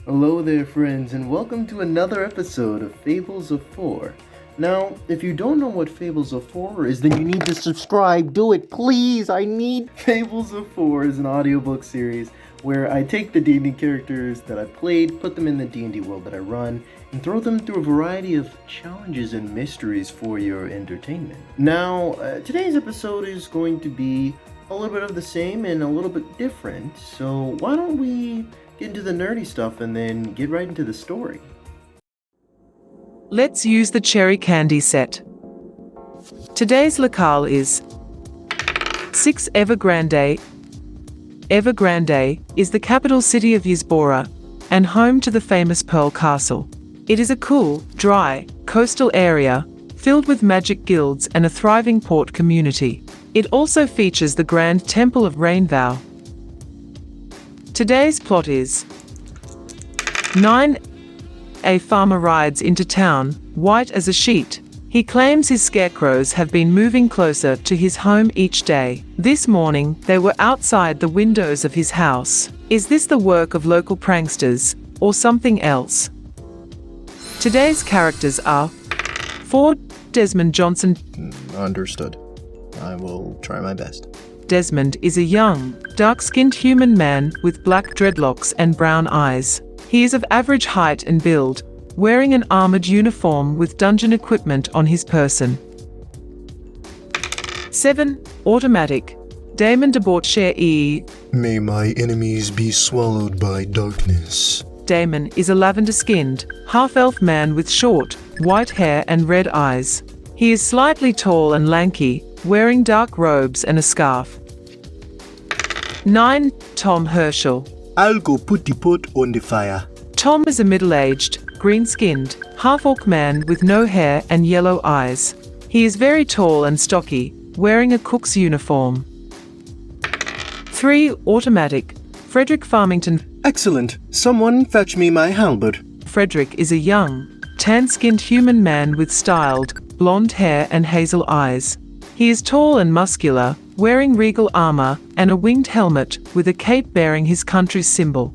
Hello there, friends, and welcome to another episode of Fables of Four. Now, if you don't know what Fables of Four is, then you need to subscribe. Do it, please. I need Fables of Four is an audiobook series where I take the D&D characters that I played, put them in the D&D world that I run, and throw them through a variety of challenges and mysteries for your entertainment. Now, today's episode is going to be a little bit of the same and a little bit different, so why don't we get into the nerdy stuff and then get right into the story. Let's use the cherry candy set. Today's locale is 6 Evergrande. Evergrande is the capital city of Ysbora and home to the famous Pearl Castle. It is a cool, dry, coastal area filled with magic guilds and a thriving port community. It also features the Grand Temple of Rainvow. Today's plot is 9. A farmer rides into town, white as a sheet. He claims his scarecrows have been moving closer to his home each day. This morning, they were outside the windows of his house. Is this the work of local pranksters, or something else? Today's characters are 4. Desmond Johnson. Understood. I will try my best. Desmond is a young, dark-skinned human man with black dreadlocks and brown eyes. He is of average height and build, wearing an armored uniform with dungeon equipment on his person. 7. Automatic. Damon debauchee. May my enemies be swallowed by darkness. Damon is a lavender-skinned, half-elf man with short, white hair and red eyes. He is slightly tall and lanky, wearing dark robes and a scarf. 9. Tom Herschel. I'll go put the pot on the fire. Tom is a middle-aged, green-skinned, half-orc man with no hair and yellow eyes. He is very tall and stocky, wearing a cook's uniform. 3. Automatic. Fredrich Farmington. Excellent. Someone fetch me my halberd. Fredrich is a young, tan-skinned human man with styled, blonde hair and hazel eyes. He is tall and muscular, wearing regal armor and a winged helmet with a cape bearing his country's symbol.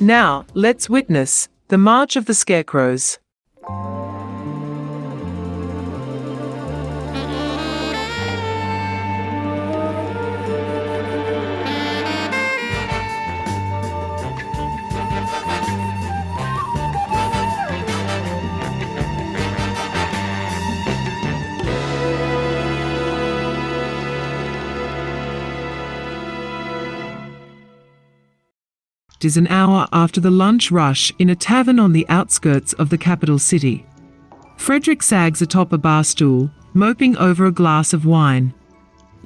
Now, let's witness the March of the Scarecrows. It is an hour after the lunch rush in a tavern on the outskirts of the capital city. Fredrich sags atop a bar stool, moping over a glass of wine.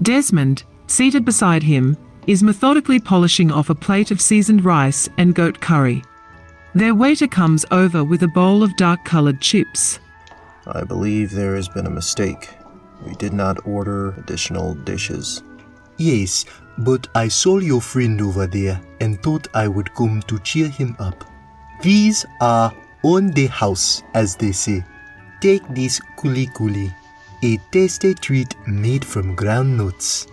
Desmond, seated beside him, is methodically polishing off a plate of seasoned rice and goat curry. Their waiter comes over with a bowl of dark-colored chips. I believe there has been a mistake. We did not order additional dishes. Yes, but I saw your friend over there and thought I would come to cheer him up. These are on the house, as they say. Take this kuli kuli, a tasty treat made from ground nuts.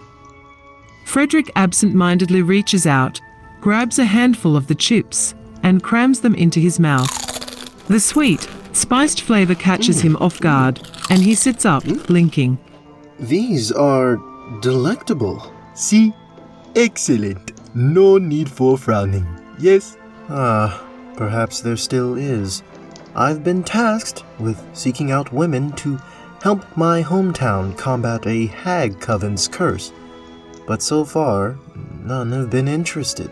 Fredrich absent-mindedly reaches out, grabs a handful of the chips, and crams them into his mouth. The sweet, spiced flavor catches him off guard, and he sits up, blinking. These are delectable. See? Excellent. No need for frowning. Yes? Perhaps there still is. I've been tasked with seeking out women to help my hometown combat a hag coven's curse. But so far, none have been interested.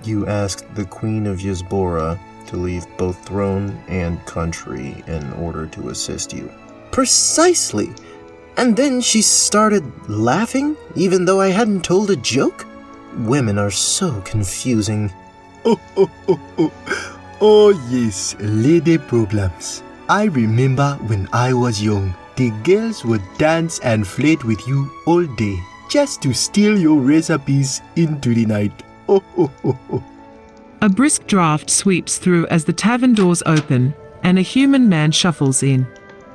You asked the Queen of Ysbora to leave both throne and country in order to assist you. Precisely! And then she started laughing, even though I hadn't told a joke? Women are so confusing. Oh yes, lady problems. I remember when I was young, the girls would dance and flirt with you all day, just to steal your recipes into the night. A brisk draft sweeps through as the tavern doors open, and a human man shuffles in.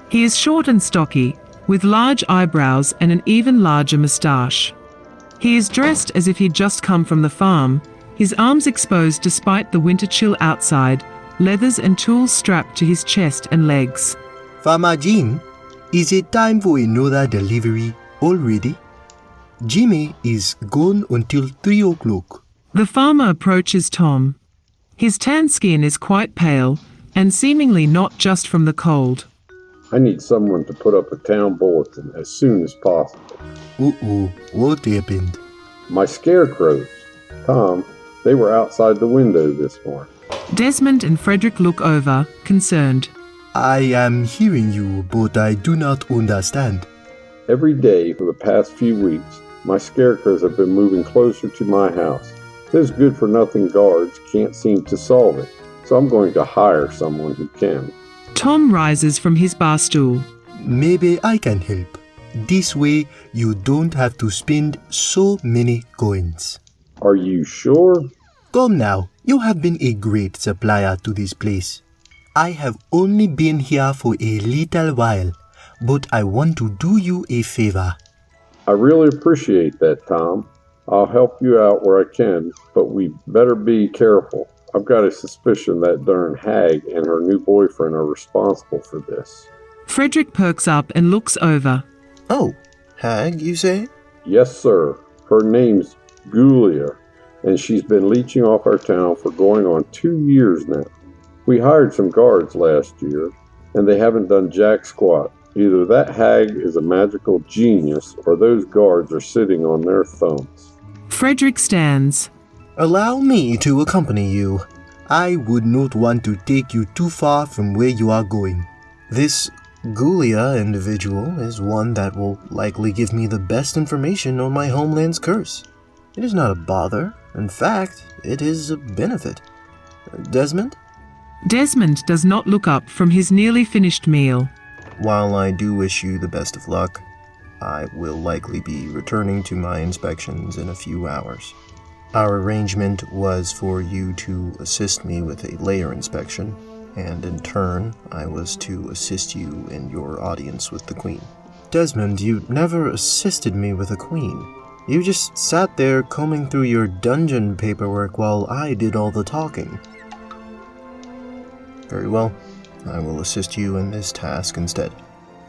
He is short and stocky, with large eyebrows and an even larger moustache. He is dressed as if he'd just come from the farm, his arms exposed despite the winter chill outside, leathers and tools strapped to his chest and legs. Farmer Jean, is it time for another delivery already? Jimmy is gone until 3 o'clock. The farmer approaches Tom. His tan skin is quite pale, and seemingly not just from the cold. I need someone to put up a town bulletin as soon as possible. Uh-oh, what happened? My scarecrows. Tom, they were outside the window this morning. Desmond and Fredrich look over, concerned. I am hearing you, but I do not understand. Every day for the past few weeks, my scarecrows have been moving closer to my house. Those good-for-nothing guards can't seem to solve it, so I'm going to hire someone who can. Tom rises from his bar stool. Maybe I can help. This way, you don't have to spend so many coins. Are you sure? Come now, you have been a great supplier to this place. I have only been here for a little while, but I want to do you a favor. I really appreciate that, Tom. I'll help you out where I can, but we better be careful. I've got a suspicion that darn hag and her new boyfriend are responsible for this. Fredrich perks up and looks over. Oh, hag, you say? Yes, sir. Her name's Julia, and she's been leeching off our town for going on 2 years now. We hired some guards last year, and they haven't done jack squat. Either that hag is a magical genius, or those guards are sitting on their thumbs. Fredrich stands. Allow me to accompany you. I would not want to take you too far from where you are going. This Gulia individual is one that will likely give me the best information on my homeland's curse. It is not a bother. In fact, it is a benefit. Desmond? Desmond does not look up from his nearly finished meal. While I do wish you the best of luck, I will likely be returning to my inspections in a few hours. Our arrangement was for you to assist me with a layer inspection, and in turn, I was to assist you in your audience with the Queen. Desmond, you never assisted me with a queen. You just sat there combing through your dungeon paperwork while I did all the talking. Very well. I will assist you in this task instead.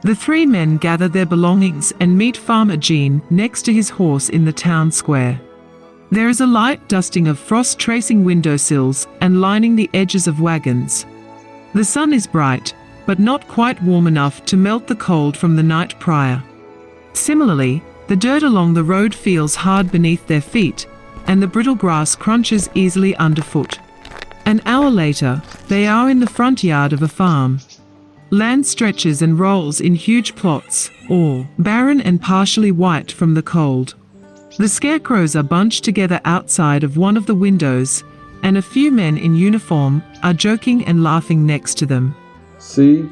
The three men gather their belongings and meet Farmer Jean next to his horse in the town square. There is a light dusting of frost-tracing windowsills and lining the edges of wagons. The sun is bright, but not quite warm enough to melt the cold from the night prior. Similarly, the dirt along the road feels hard beneath their feet, and the brittle grass crunches easily underfoot. An hour later, they are in the front yard of a farm. Land stretches and rolls in huge plots, all barren and partially white from the cold. The scarecrows are bunched together outside of one of the windows, and a few men in uniform are joking and laughing next to them. See?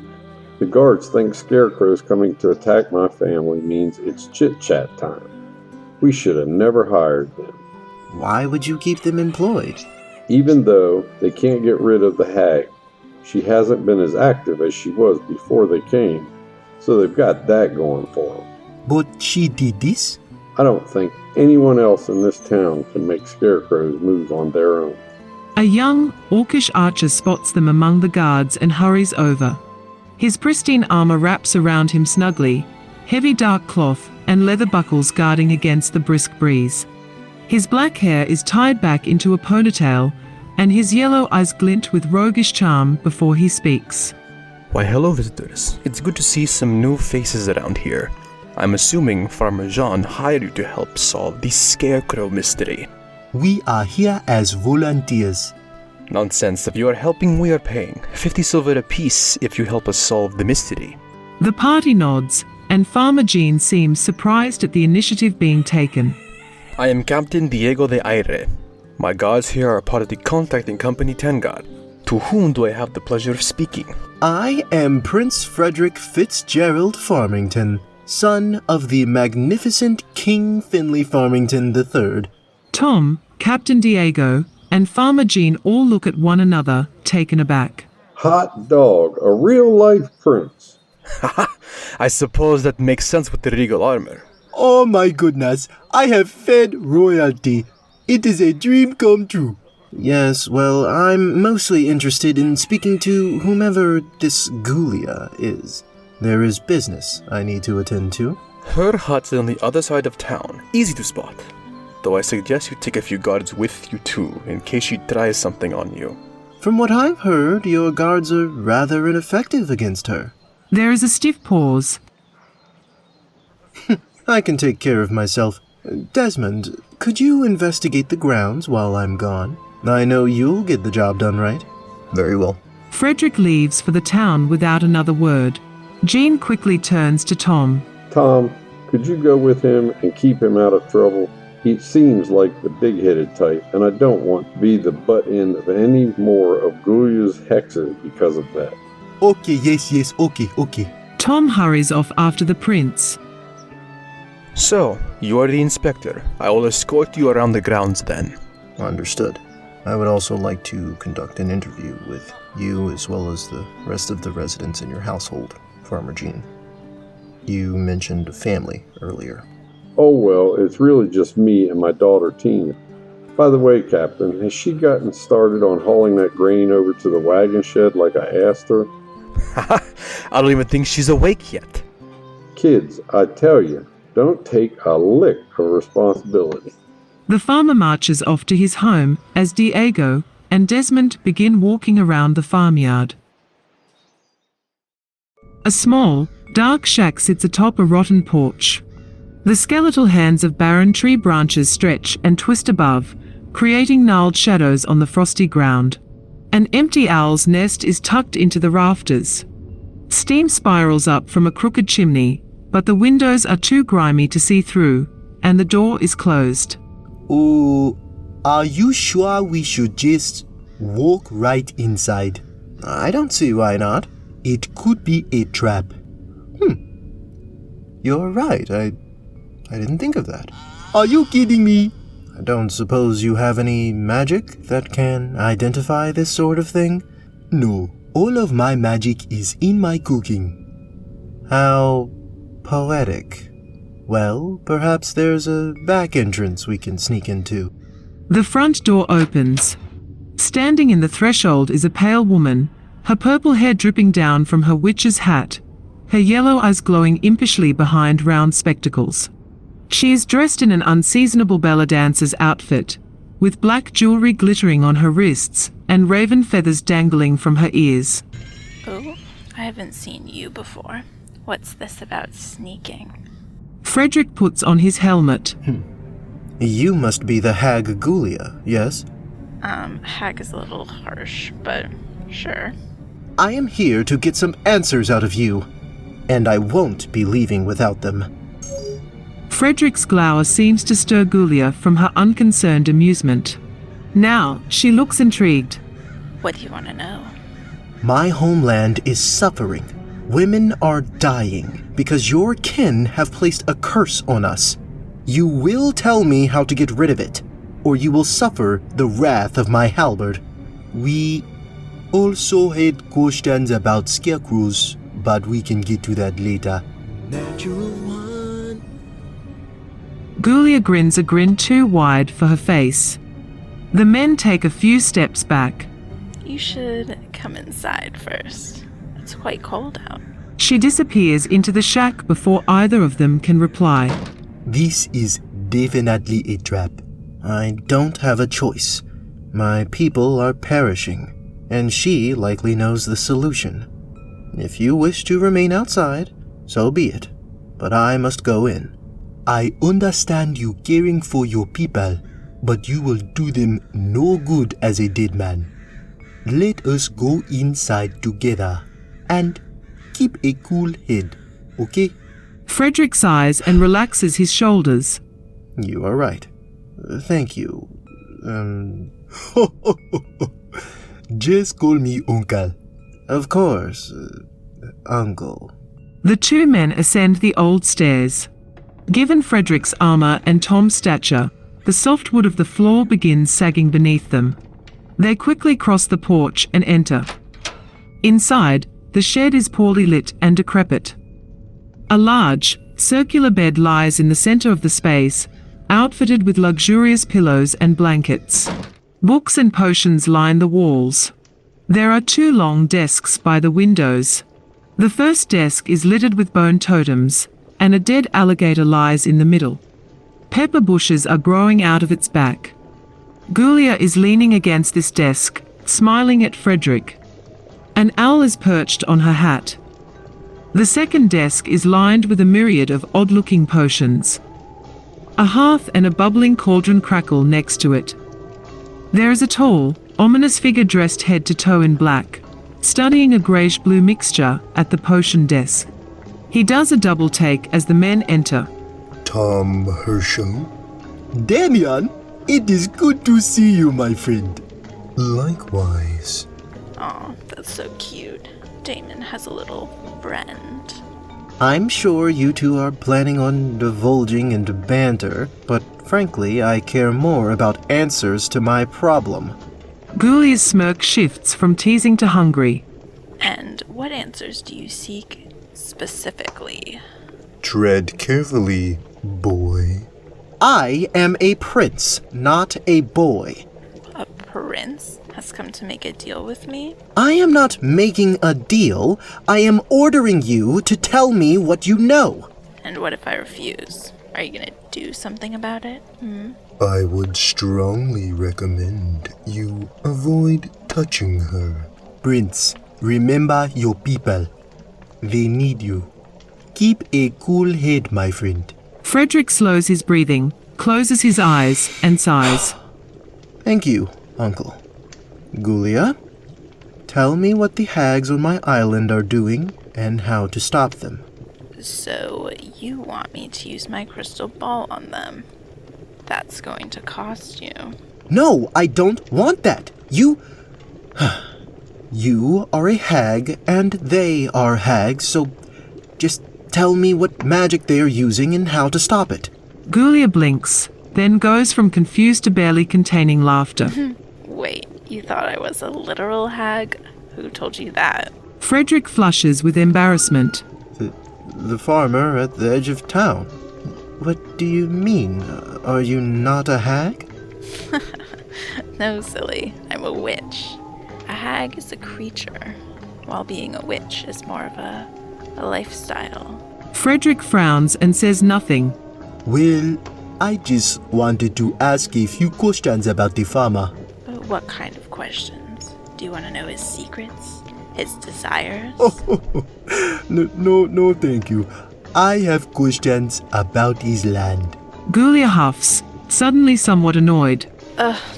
The guards think scarecrows coming to attack my family means it's chit-chat time. We should have never hired them. Why would you keep them employed? Even though they can't get rid of the hag. She hasn't been as active as she was before they came, so they've got that going for them. But she did this? I don't think anyone else in this town can make scarecrows move on their own. A young, orcish archer spots them among the guards and hurries over. His pristine armor wraps around him snugly, heavy dark cloth and leather buckles guarding against the brisk breeze. His black hair is tied back into a ponytail, and his yellow eyes glint with roguish charm before he speaks. Why, hello, visitors. It's good to see some new faces around here. I'm assuming Farmer Jean hired you to help solve the Scarecrow mystery. We are here as volunteers. Nonsense. If you are helping, we are paying. 50 silver apiece if you help us solve the mystery. The party nods, and Farmer Jean seems surprised at the initiative being taken. I am Captain Diego de Aire. My guards here are part of the contracting company Tengard. To whom do I have the pleasure of speaking? I am Prince Fredrich Fitzgerald Farmington, son of the magnificent King Finley Farmington III. Tom, Captain Diego, and Farmer Jean all look at one another, taken aback. Hot dog, a real-life prince. Haha, I suppose that makes sense with the regal armor. Oh my goodness, I have fed royalty. It is a dream come true. Yes, well, I'm mostly interested in speaking to whomever this Gulia is. There is business I need to attend to. Her hut is on the other side of town. Easy to spot. Though I suggest you take a few guards with you too, in case she tries something on you. From what I've heard, your guards are rather ineffective against her. There is a stiff pause. I can take care of myself. Desmond, could you investigate the grounds while I'm gone? I know you'll get the job done right. Very well. Fredrich leaves for the town without another word. Jean quickly turns to Tom. Tom, could you go with him and keep him out of trouble? He seems like the big-headed type, and I don't want to be the butt end of any more of Gulia's hexes because of that. Okay, yes, okay. Tom hurries off after the prince. So, you are the inspector. I will escort you around the grounds then. Understood. I would also like to conduct an interview with you as well as the rest of the residents in your household, Farmer Jean. You mentioned a family earlier. Oh, well, it's really just me and my daughter, Tina. By the way, Captain, has she gotten started on hauling that grain over to the wagon shed like I asked her? I don't even think she's awake yet. Kids, I tell you, don't take a lick of responsibility. The farmer marches off to his home as Diego and Desmond begin walking around the farmyard. A small, dark shack sits atop a rotten porch. The skeletal hands of barren tree branches stretch and twist above, creating gnarled shadows on the frosty ground. An empty owl's nest is tucked into the rafters. Steam spirals up from a crooked chimney, but the windows are too grimy to see through, and the door is closed. Oh, are you sure we should just walk right inside? I don't see why not. It could be a trap. You're right, I didn't think of that. Are you kidding me? I don't suppose you have any magic that can identify this sort of thing? No, all of my magic is in my cooking. How poetic. Well, perhaps there's a back entrance we can sneak into. The front door opens. Standing in the threshold is a pale woman, her purple hair dripping down from her witch's hat, her yellow eyes glowing impishly behind round spectacles. She is dressed in an unseasonable belly dancer's outfit, with black jewelry glittering on her wrists and raven feathers dangling from her ears. Oh, I haven't seen you before. What's this about sneaking? Fredrich puts on his helmet. You must be the hag Gulia, yes? Hag is a little harsh, but sure. I am here to get some answers out of you, and I won't be leaving without them. Frederick's glower seems to stir Gulia from her unconcerned amusement. Now, she looks intrigued. What do you want to know? My homeland is suffering. Women are dying because your kin have placed a curse on us. You will tell me how to get rid of it, or you will suffer the wrath of my halberd. We also had questions about Scarecrows, but we can get to that later. Natural one. Gulia grins a grin too wide for her face. The men take a few steps back. You should come inside first. It's quite cold out. She disappears into the shack before either of them can reply. This is definitely a trap. I don't have a choice. My people are perishing, and she likely knows the solution. If you wish to remain outside, so be it, but I must go in. I understand you caring for your people, but you will do them no good as a dead man. Let us go inside together, and keep a cool head, okay? Fredrich sighs and relaxes his shoulders. You are right. Thank you. Just call me Uncle. Of course, Uncle. The two men ascend the old stairs. Given Frederick's armor and Tom's stature, the soft wood of the floor begins sagging beneath them. They quickly cross the porch and enter. Inside, the shed is poorly lit and decrepit. A large, circular bed lies in the center of the space, outfitted with luxurious pillows and blankets. Books and potions line the walls. There are 2 long desks by the windows. The first desk is littered with bone totems, and a dead alligator lies in the middle. Pepper bushes are growing out of its back. Gulia is leaning against this desk, smiling at Fredrich. An owl is perched on her hat. The second desk is lined with a myriad of odd-looking potions. A hearth and a bubbling cauldron crackle next to it. There is a tall, ominous figure dressed head to toe in black, studying a greyish-blue mixture at the potion desk. He does a double take as the men enter. Tom Herschel? Damon, it is good to see you, my friend. Likewise. Aw, that's so cute. Damon has a little friend. I'm sure you two are planning on divulging into banter, but frankly, I care more about answers to my problem. Gulia's smirk shifts from teasing to hungry. And what answers do you seek specifically? Tread carefully, boy. I am a prince, not a boy. A prince has come to make a deal with me? I am not making a deal. I am ordering you to tell me what you know. And what if I refuse? Are you gonna do something about it? I would strongly recommend you avoid touching her. Prince, remember your people. They need you. Keep a cool head, my friend. Fredrich slows his breathing, closes his eyes, and sighs. Thank you, Uncle. Gulia, tell me what the hags on my island are doing and how to stop them. So, you want me to use my crystal ball on them? That's going to cost you. No, I don't want that. You are a hag and they are hags, so just tell me what magic they are using and how to stop it. Gulia blinks, then goes from confused to barely containing laughter. Wait, you thought I was a literal hag? Who told you that? Fredrich flushes with embarrassment. The farmer at the edge of town. What do you mean? Are you not a hag? No, silly. I'm a witch. A hag is a creature, while being a witch is more of a lifestyle. Fredrich frowns and says nothing. Well, I just wanted to ask a few questions about the farmer. But what kind of questions? Do you want to know his secrets? His desires? No, thank you. I have questions about his land. Gulia huffs, suddenly somewhat annoyed.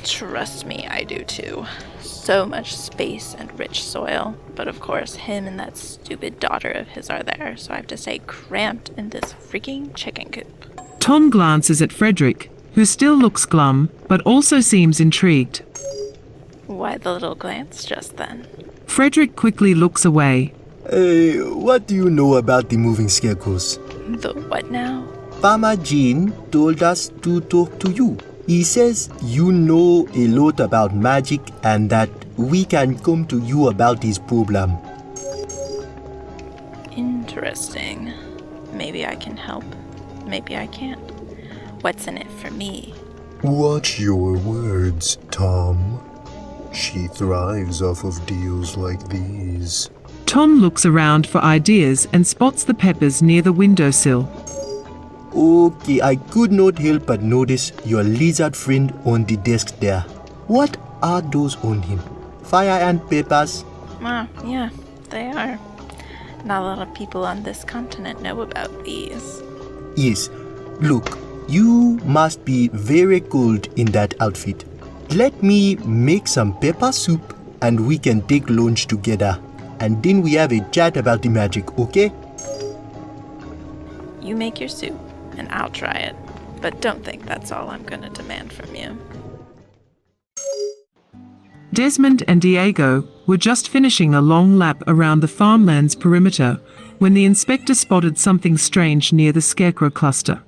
Trust me, I do too. So much space and rich soil. But of course, him and that stupid daughter of his are there, so I have to stay cramped in this freaking chicken coop. Tom glances at Fredrich, who still looks glum, but also seems intrigued. Why the little glance just then? Fredrich quickly looks away. What do you know about the moving scarecrows? The what now? Farmer Jean told us to talk to you. He says you know a lot about magic and that we can come to you about his problem. Interesting. Maybe I can help. Maybe I can't. What's in it for me? Watch your words, Tom. She thrives off of deals like these. Tom looks around for ideas and spots the peppers near the windowsill. Okay, I could not help but notice your lizard friend on the desk there. What are those on him? Fire and peppers? Yeah, they are. Not a lot of people on this continent know about these. Yes. Look, you must be very cold in that outfit. Let me make some pepper soup and we can take lunch together. And then we have a chat about the magic, okay? You make your soup, and I'll try it. But don't think that's all I'm gonna demand from you. Desmond and Diego were just finishing a long lap around the farmland's perimeter when the inspector spotted something strange near the scarecrow cluster.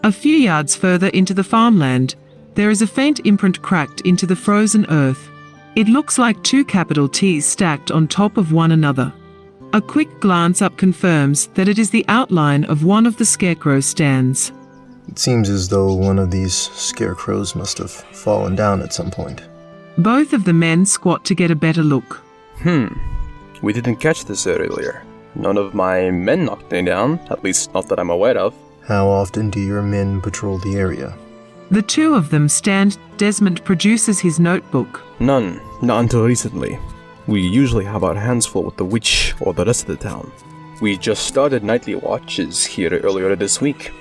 A few yards further into the farmland, there is a faint imprint cracked into the frozen earth. It looks like 2 capital T's stacked on top of one another. A quick glance up confirms that it is the outline of one of the scarecrow stands. It seems as though one of these scarecrows must have fallen down at some point. Both of the men squat to get a better look. We didn't catch this earlier. None of my men knocked me down, at least not that I'm aware of. How often do your men patrol the area? The two of them stand. Desmond produces his notebook. None, not until recently. We usually have our hands full with the witch or the rest of the town. We just started nightly watches here earlier this week.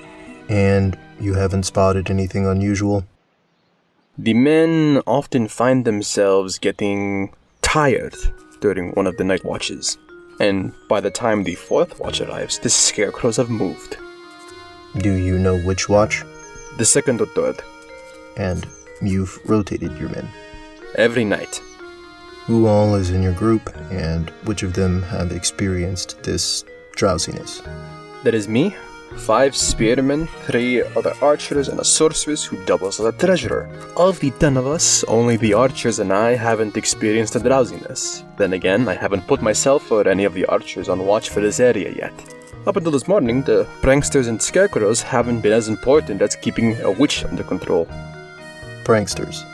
And you haven't spotted anything unusual? The men often find themselves getting tired during one of the night watches. And by the time the fourth watch arrives, the scarecrows have moved. Do you know which watch? The second or third. And you've rotated your men. Every night. Who all is in your group, and which of them have experienced this drowsiness? That is me, 5 spearmen, 3 other archers, and a sorceress who doubles as a treasurer. Of the 10 of us, only the archers and I haven't experienced the drowsiness. Then again, I haven't put myself or any of the archers on watch for this area yet. Up until this morning, the pranksters and scarecrows haven't been as important as keeping a witch under control. Pranksters.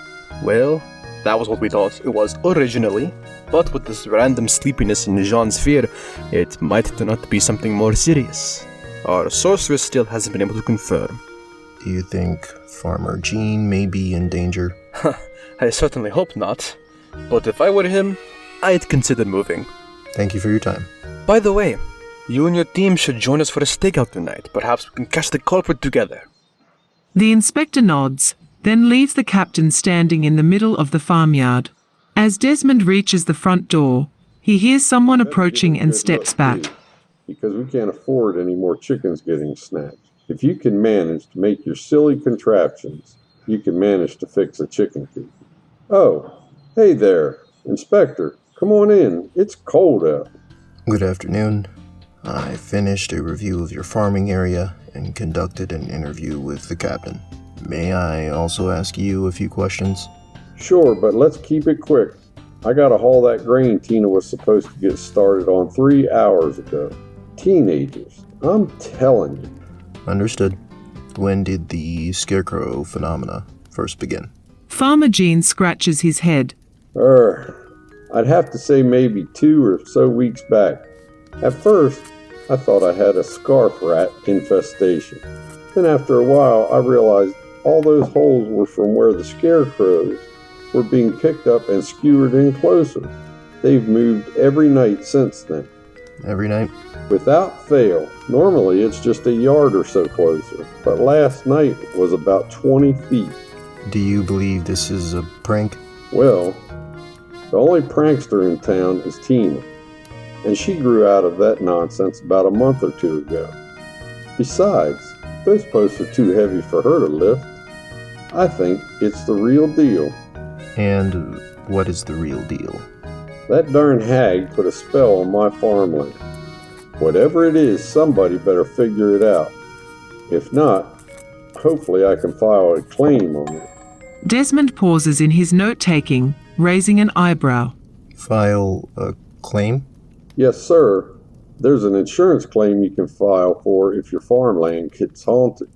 Well, that was what we thought it was originally, but with this random sleepiness in Jean's fear, it might turn out to be something more serious. Our sorceress still hasn't been able to confirm. Do you think Farmer Jean may be in danger? I certainly hope not, but if I were him, I'd consider moving. Thank you for your time. By the way, you and your team should join us for a stakeout tonight. Perhaps we can catch the culprit together. The inspector nods, then leaves the captain standing in the middle of the farmyard. As Desmond reaches the front door, he hears someone approaching and steps back. Because we can't afford any more chickens getting snatched. If you can manage to make your silly contraptions, you can manage to fix a chicken coop. Oh, hey there, Inspector. Come on in. It's cold out. Good afternoon. I finished a review of your farming area and conducted an interview with the captain. May I also ask you a few questions? Sure, but let's keep it quick. I gotta haul that grain Tina was supposed to get started on 3 hours ago. Teenagers, I'm telling you. Understood. When did the scarecrow phenomena first begin? Farmer Jean scratches his head. I'd have to say maybe 2 or so weeks back. At first, I thought I had a scarf rat infestation. Then after a while, I realized all those holes were from where the scarecrows were being picked up and skewered in closer. They've moved every night since then. Every night? Without fail. Normally it's just a yard or so closer, but last night was about 20 feet. Do you believe this is a prank? Well, the only prankster in town is Tina, and she grew out of that nonsense about a month or 2 ago. Besides, those posts are too heavy for her to lift. I think it's the real deal. And what is the real deal? That darn hag put a spell on my farmland. Whatever it is, somebody better figure it out. If not, hopefully I can file a claim on it. Desmond pauses in his note-taking, raising an eyebrow. File a claim? Yes, sir. There's an insurance claim you can file for if your farmland gets haunted.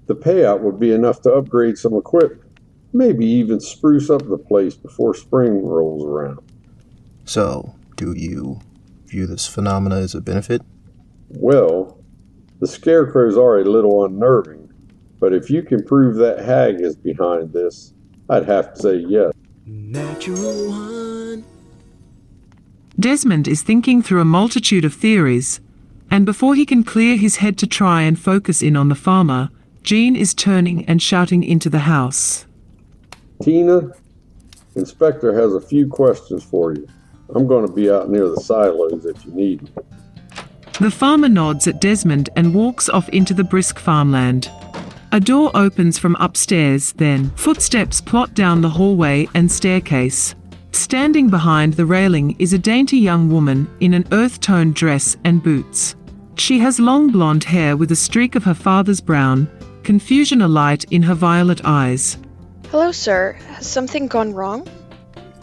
The payout would be enough to upgrade some equipment. Maybe even spruce up the place before spring rolls around. So, do you view this phenomena as a benefit? Well, the scarecrows are a little unnerving, but if you can prove that hag is behind this, I'd have to say yes. Natural one. Desmond is thinking through a multitude of theories, and before he can clear his head to try and focus in on the farmer, Jean is turning and shouting into the house. Tina, Inspector has a few questions for you. I'm going to be out near the silos if you need me. The farmer nods at Desmond and walks off into the brisk farmland. A door opens from upstairs, then footsteps plot down the hallway and staircase. Standing behind the railing is a dainty young woman in an earth-toned dress and boots. She has long blonde hair with a streak of her father's brown, confusion alight in her violet eyes. Hello, sir. Has something gone wrong?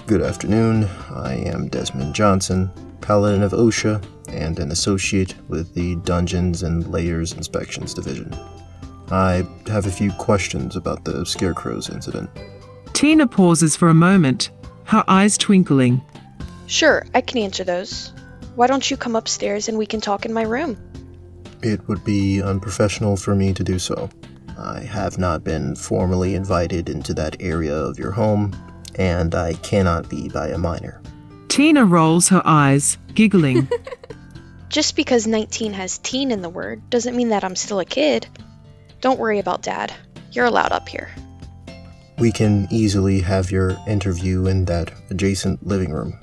Good afternoon. I am Desmond Johnson, paladin of Osha, and an associate with the Dungeons and Layers Inspections Division. I have a few questions about the Scarecrows incident. Tina pauses for a moment, her eyes twinkling. Sure, I can answer those. Why don't you come upstairs and we can talk in my room? It would be unprofessional for me to do so. I have not been formally invited into that area of your home, and I cannot be by a minor. Tina rolls her eyes, giggling. Just because 19 has teen in the word doesn't mean that I'm still a kid. Don't worry about Dad. You're allowed up here. We can easily have your interview in that adjacent living room.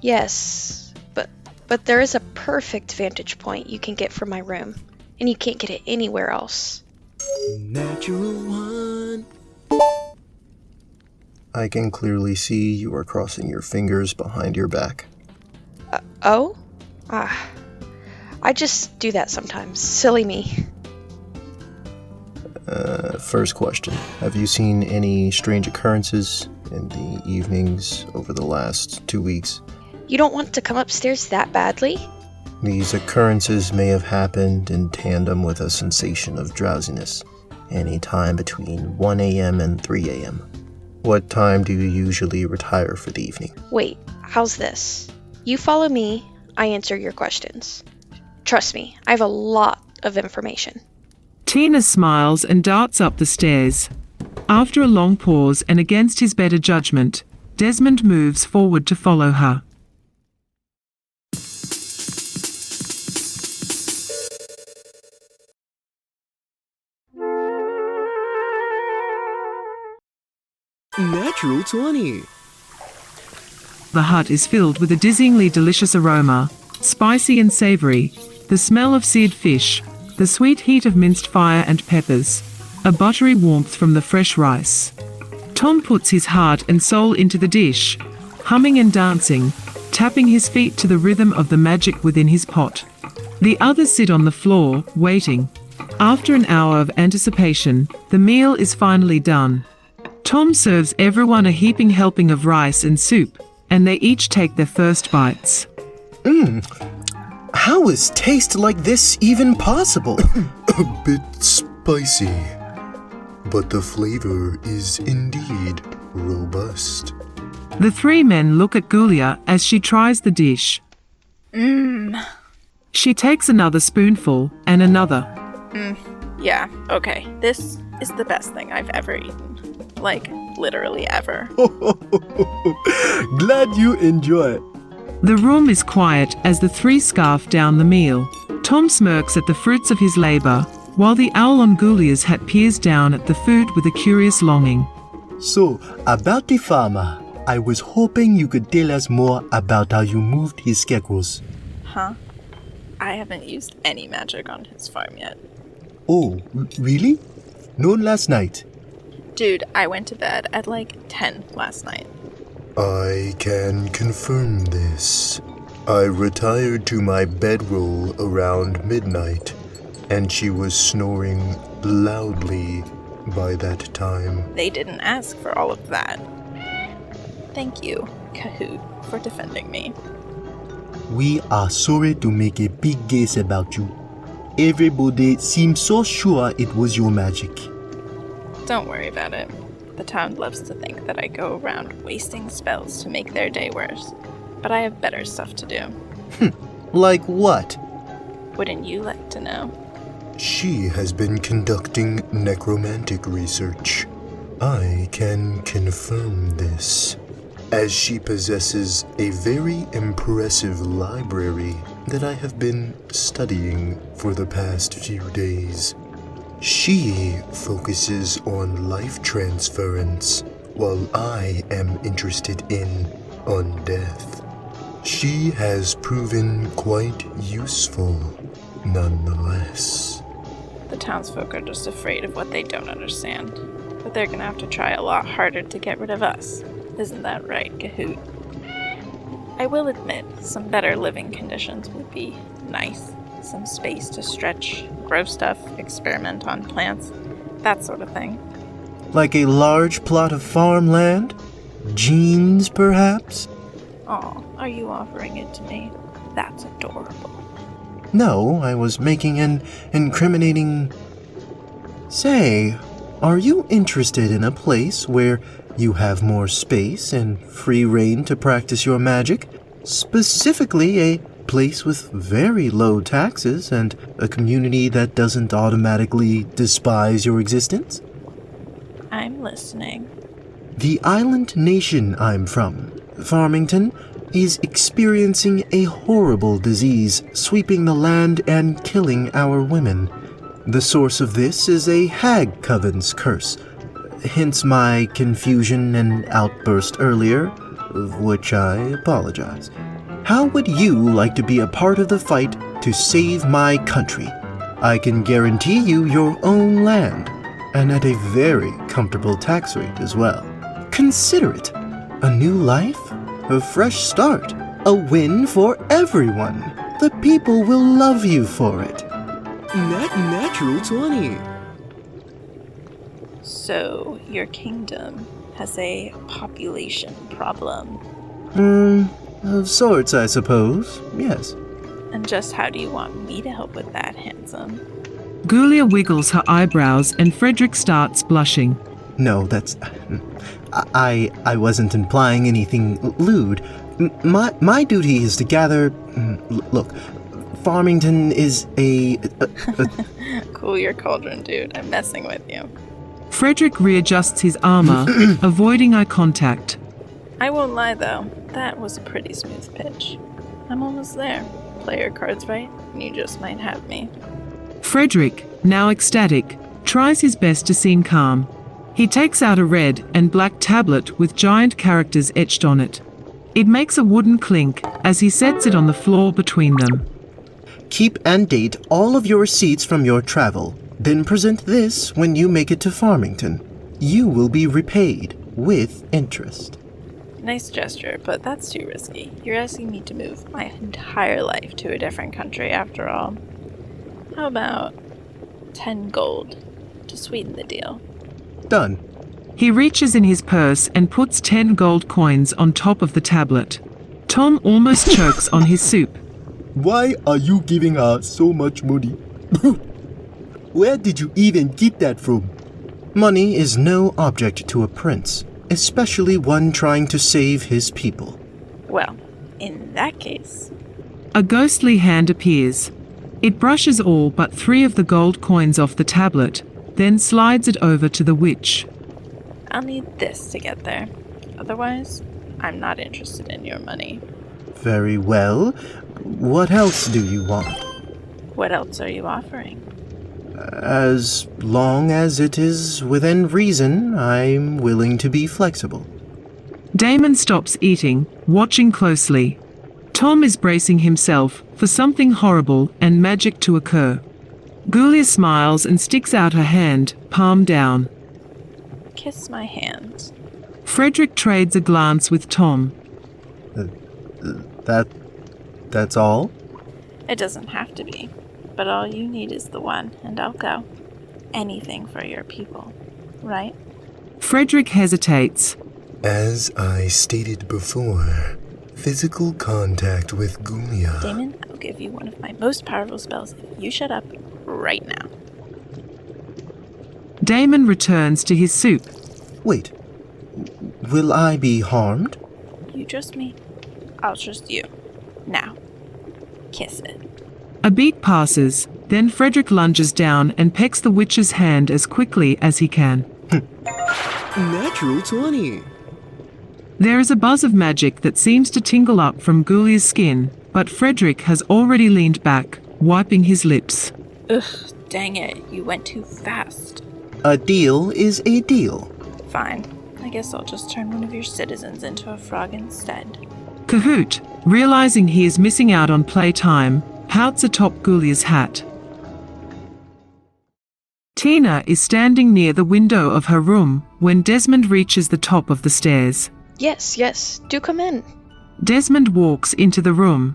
Yes, but there is a perfect vantage point you can get from my room, and you can't get it anywhere else. Natural one. I can clearly see you are crossing your fingers behind your back. Oh? I just do that sometimes. Silly me. First question. Have you seen any strange occurrences in the evenings over the last 2 weeks? You don't want to come upstairs that badly? These occurrences may have happened in tandem with a sensation of drowsiness, any time between 1 a.m. and 3 a.m. What time do you usually retire for the evening? Wait, how's this? You follow me, I answer your questions. Trust me, I have a lot of information. Tina smiles and darts up the stairs. After a long pause and against his better judgment, Desmond moves forward to follow her. Natural 20. The hut is filled with a dizzyingly delicious aroma, spicy and savory, the smell of seared fish, the sweet heat of minced fire and peppers, a buttery warmth from the fresh rice. Tom puts his heart and soul into the dish, humming and dancing, tapping his feet to the rhythm of the magic within his pot. The others sit on the floor, waiting. After an hour of anticipation, the meal is finally done. Tom serves everyone a heaping helping of rice and soup, and they each take their first bites. How is taste like this even possible? A bit spicy, but the flavor is indeed robust. The three men look at Gulia as she tries the dish. She takes another spoonful and another. Yeah, okay. This is the best thing I've ever eaten. Like, literally ever. Glad you enjoy it. The room is quiet as the three scarf down the meal. Tom smirks at the fruits of his labor, while the owl on Gulia's hat peers down at the food with a curious longing. So, about the farmer, I was hoping you could tell us more about how you moved his scarecrows. Huh? I haven't used any magic on his farm yet. Oh, really? None last night? Dude, I went to bed at like 10 last night. I can confirm this. I retired to my bedroll around midnight, and she was snoring loudly by that time. They didn't ask for all of that. Thank you, Kahoot, for defending me. We are sorry to make a big guess about you. Everybody seems so sure it was your magic. Don't worry about it. The town loves to think that I go around wasting spells to make their day worse. But I have better stuff to do. Like what? Wouldn't you like to know? She has been conducting necromantic research. I can confirm this, as she possesses a very impressive library that I have been studying for the past few days. She focuses on life transference, while I am interested in undeath. She has proven quite useful, nonetheless. The townsfolk are just afraid of what they don't understand. But they're gonna have to try a lot harder to get rid of us. Isn't that right, Kahoot? I will admit, some better living conditions would be nice. Some space to stretch, grow stuff, experiment on plants, that sort of thing. Like a large plot of farmland? Jeans, perhaps? Aw, are you offering it to me? That's adorable. No, I was making an incriminating... Say, are you interested in a place where you have more space and free reign to practice your magic? Specifically, a place with very low taxes and a community that doesn't automatically despise your existence? I'm listening. The island nation I'm from, Farmington, is experiencing a horrible disease sweeping the land and killing our women. The source of this is a hag coven's curse, hence my confusion and outburst earlier, of which I apologize. How would you like to be a part of the fight to save my country? I can guarantee you your own land, and at a very comfortable tax rate as well. Consider it. A new life, a fresh start, a win for everyone. The people will love you for it. Natural 20. So, your kingdom has a population problem. Of sorts, I suppose, yes. And just how do you want me to help with that, handsome? Gulia wiggles her eyebrows and Fredrich starts blushing. No, that's... I wasn't implying anything lewd. My duty is to gather... Look, Farmington is a Cool your cauldron, dude. I'm messing with you. Fredrich readjusts his armor, avoiding eye contact. I won't lie, though. That was a pretty smooth pitch. I'm almost there. Play your cards right, and you just might have me. Fredrich, now ecstatic, tries his best to seem calm. He takes out a red and black tablet with giant characters etched on it. It makes a wooden clink as he sets it on the floor between them. Keep and date all of your receipts from your travel. Then present this when you make it to Farmington. You will be repaid with interest. Nice gesture, but that's too risky. You're asking me to move my entire life to a different country, after all. How about 10 gold to sweeten the deal? Done. He reaches in his purse and puts 10 gold coins on top of the tablet. Tom almost chokes on his soup. Why are you giving us so much money? Where did you even get that from? Money is no object to a prince, especially one trying to save his people. Well, in that case... A ghostly hand appears. It brushes all but 3 of the gold coins off the tablet, then slides it over to the witch. I'll need this to get there. Otherwise, I'm not interested in your money. Very well. What else do you want? What else are you offering? As long as it is within reason, I'm willing to be flexible. Damon stops eating, watching closely. Tom is bracing himself for something horrible and magic to occur. Gulia smiles and sticks out her hand, palm down. Kiss my hand. Fredrich trades a glance with Tom. That's all? It doesn't have to be, but all you need is the one, and I'll go. Anything for your people, right? Fredrich hesitates. As I stated before, physical contact with Gulia. Damon, I'll give you one of my most powerful spells if you shut up right now. Damon returns to his soup. Wait, will I be harmed? You trust me, I'll trust you. Now, kiss it. A beat passes, then Fredrich lunges down and pecks the witch's hand as quickly as he can. Natural 20. There is a buzz of magic that seems to tingle up from Gulia's skin, but Fredrich has already leaned back, wiping his lips. Ugh, dang it, you went too fast. A deal is a deal. Fine, I guess I'll just turn one of your citizens into a frog instead. Kahoot, realizing he is missing out on playtime, pouts atop Gulia's hat. Tina is standing near the window of her room when Desmond reaches the top of the stairs. Yes, do come in. Desmond walks into the room.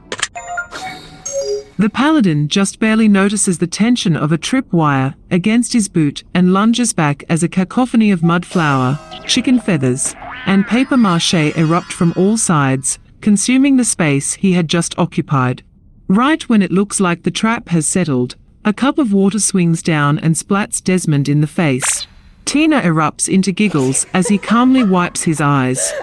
The paladin just barely notices the tension of a tripwire against his boot and lunges back as a cacophony of mud flour, chicken feathers, and paper mache erupt from all sides, consuming the space he had just occupied. Right when it looks like the trap has settled, A cup of water swings down and splats Desmond in the face. Tina erupts into giggles as he calmly wipes his eyes.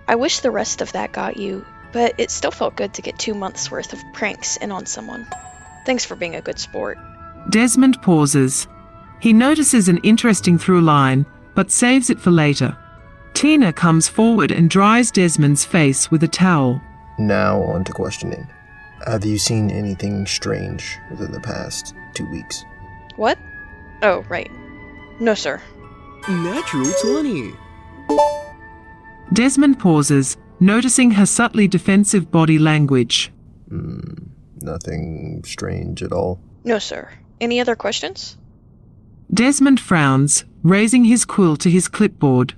I wish the rest of that got you, but it still felt good to get 2 months' worth of pranks in on someone. Thanks for being a good sport. Desmond pauses. He notices an interesting through line, but saves it for later. Tina comes forward and dries Desmond's face with a towel. Now on to questioning. Have you seen anything strange within the past 2 weeks? What? Oh, right. No, sir. Natural 20. Desmond pauses, noticing her subtly defensive body language. Nothing strange at all. No, sir. Any other questions? Desmond frowns, raising his quill to his clipboard.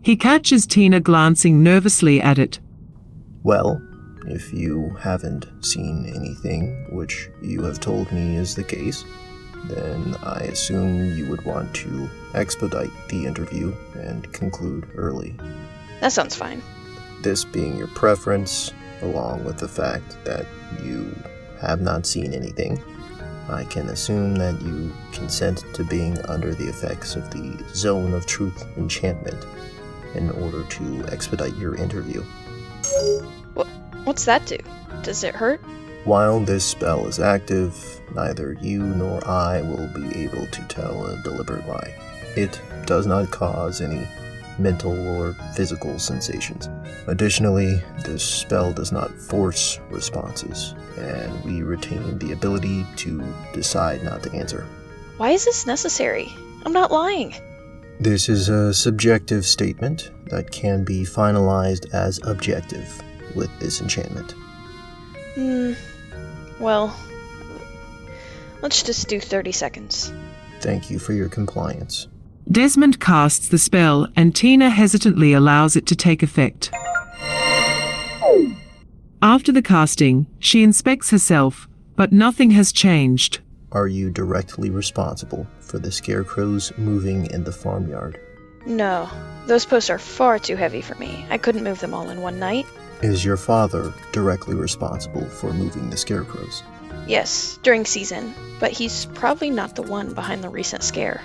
He catches Tina glancing nervously at it. Well, if you haven't seen anything, which you have told me is the case, then I assume you would want to expedite the interview and conclude early. That sounds fine. This being your preference, along with the fact that you have not seen anything, I can assume that you consent to being under the effects of the Zone of Truth enchantment in order to expedite your interview. What's that do? Does it hurt? While this spell is active, neither you nor I will be able to tell a deliberate lie. It does not cause any mental or physical sensations. Additionally, this spell does not force responses, and we retain the ability to decide not to answer. Why is this necessary? I'm not lying. This is a subjective statement that can be finalized as objective with this enchantment. Well, let's just do 30 seconds. Thank you for your compliance. Desmond casts the spell, and Tina hesitantly allows it to take effect. After the casting, she inspects herself, but nothing has changed. Are you directly responsible for the scarecrows moving in the farmyard? No, those posts are far too heavy for me. I couldn't move them all in one night. Is your father directly responsible for moving the scarecrows? Yes, during season, but he's probably not the one behind the recent scare.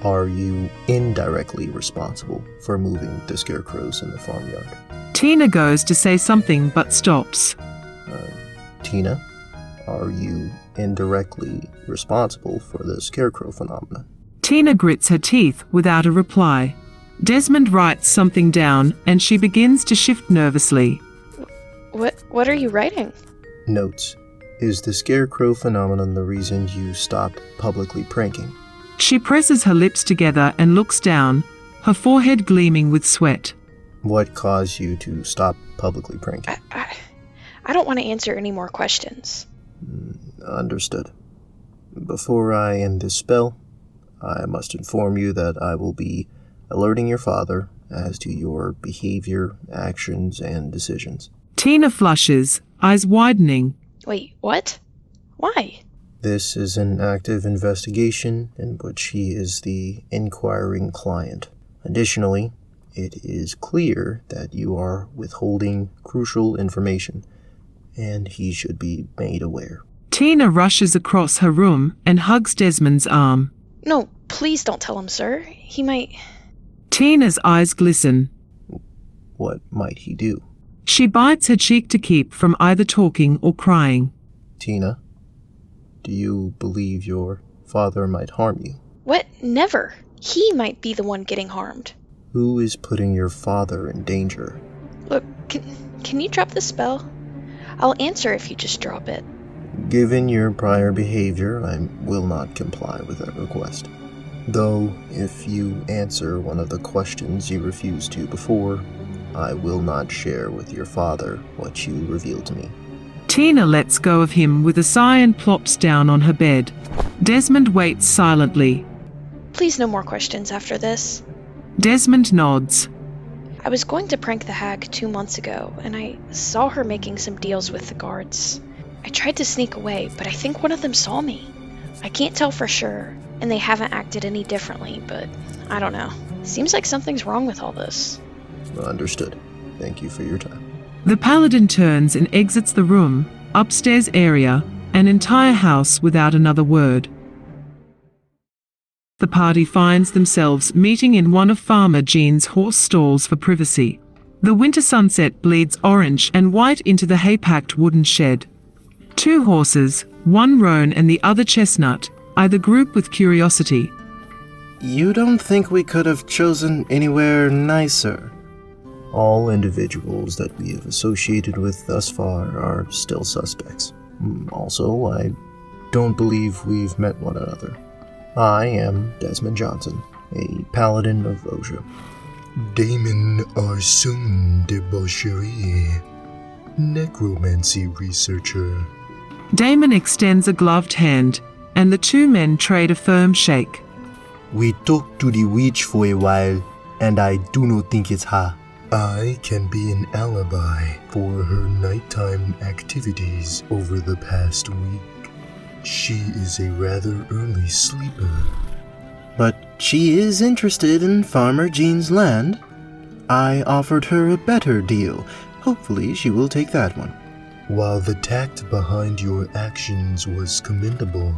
Are you indirectly responsible for moving the scarecrows in the farmyard? Tina goes to say something but stops. Tina, are you indirectly responsible for the scarecrow phenomenon? Tina grits her teeth without a reply. Desmond writes something down, and she begins to shift nervously. What are you writing? Notes. Is the scarecrow phenomenon the reason you stopped publicly pranking? She presses her lips together and looks down, her forehead gleaming with sweat. What caused you to stop publicly pranking? I don't want to answer any more questions. Understood. Before I end this spell, I must inform you that I will be alerting your father as to your behavior, actions, and decisions. Tina flushes, eyes widening. Wait, what? Why? This is an active investigation in which he is the inquiring client. Additionally, it is clear that you are withholding crucial information, and he should be made aware. Tina rushes across her room and hugs Desmond's arm. No, please don't tell him, sir. He might... Tina's eyes glisten. What might he do? She bites her cheek to keep from either talking or crying. Tina, do you believe your father might harm you? What? Never. He might be the one getting harmed. Who is putting your father in danger? Look, can you drop the spell? I'll answer if you just drop it. Given your prior behavior, I will not comply with that request. Though, if you answer one of the questions you refused to before, I will not share with your father what you revealed to me. Tina lets go of him with a sigh and plops down on her bed. Desmond waits silently. Please, no more questions after this. Desmond nods. I was going to prank the hag 2 months ago, and I saw her making some deals with the guards. I tried to sneak away, but I think one of them saw me. I can't tell for sure, and they haven't acted any differently, but I don't know. Seems like something's wrong with all this. Understood. Thank you for your time. The paladin turns and exits the room, upstairs area, an entire house without another word. The party finds themselves meeting in one of Farmer Jean's horse stalls for privacy. The winter sunset bleeds orange and white into the hay-packed wooden shed. 2 horses, one roan and the other chestnut, eye the group with curiosity. You don't think we could have chosen anywhere nicer? All individuals that we have associated with thus far are still suspects. Also, I don't believe we've met one another. I am Desmond Johnson, a paladin of Osier. Damon Arson Debaucherie, necromancy researcher. Damon extends a gloved hand, and the 2 men trade a firm shake. We talked to the witch for a while, and I do not think it's her. I can be an alibi for her nighttime activities over the past week. She is a rather early sleeper. But she is interested in Farmer Jean's land. I offered her a better deal. Hopefully she will take that one. While the tact behind your actions was commendable,